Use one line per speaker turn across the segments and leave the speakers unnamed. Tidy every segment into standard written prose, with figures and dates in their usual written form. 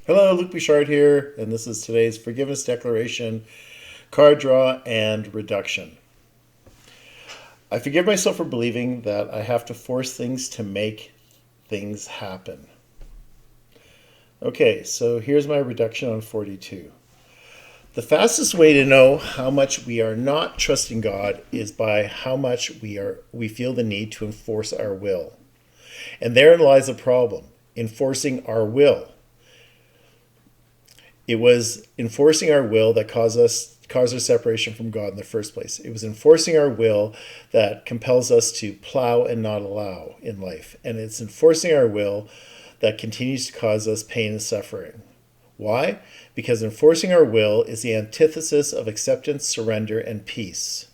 Hello, Luke Bouchard here, and this is today's forgiveness declaration, card draw, and reduction. I forgive myself for believing that I have to force things to make things happen. Okay, so here's my reduction on 42. The fastest way to know how much we are not trusting God is by how much we feel the need to enforce our will. And therein lies the problem, enforcing our will. It was enforcing our will that caused our separation from God in the first place. It was enforcing our will that compels us to plow and not allow in life. And it's enforcing our will that continues to cause us pain and suffering. Why? Because enforcing our will is the antithesis of acceptance, surrender, and peace.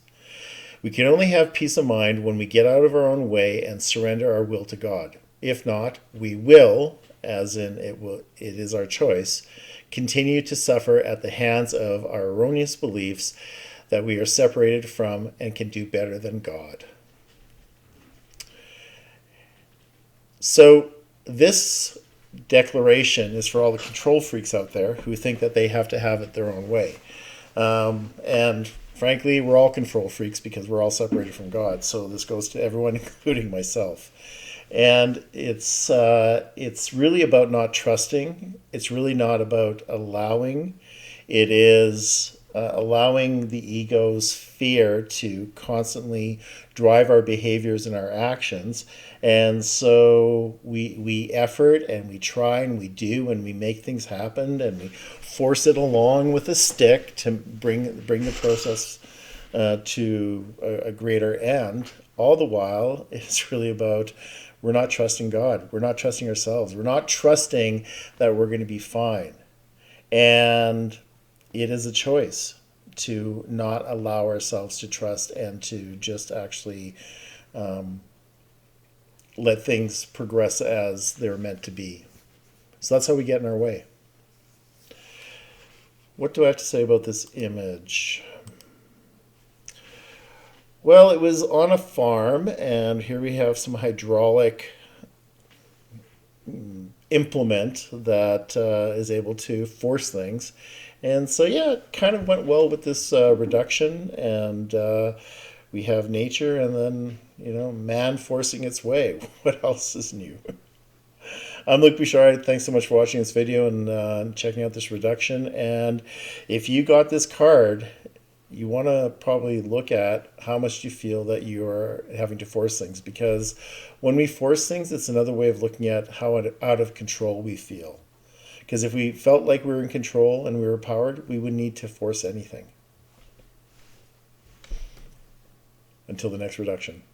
We can only have peace of mind when we get out of our own way and surrender our will to God. If not, we will, as in it is our choice, continue to suffer at the hands of our erroneous beliefs that we are separated from and can do better than God. So this declaration is for all the control freaks out there who think that they have to have it their own way. And frankly, we're all control freaks because we're all separated from God. So this goes to everyone, including myself. And it's really about not trusting. It's really not about allowing. It is allowing the ego's fear to constantly drive our behaviors and our actions. And so we effort and we try and we do and we make things happen and we force it along with a stick to bring the process to a greater end. All the while, it's really about we're not trusting God. We're not trusting ourselves. We're not trusting that we're going to be fine. And it is a choice to not allow ourselves to trust and to just actually let things progress as they're meant to be. So that's how we get in our way. What do I have to say about this image? Well, it was on a farm, and here we have some hydraulic implement that is able to force things. And so, yeah, it kind of went well with this reduction, and we have nature and then, man forcing its way. What else is new? I'm Luke Bouchard. Thanks so much for watching this video and checking out this reduction. And if you got this card, you want to probably look at how much you feel that you are having to force things, because when we force things, it's another way of looking at how out of control we feel. Because if we felt like we were in control and we were powered, we wouldn't need to force anything. Until the next reduction.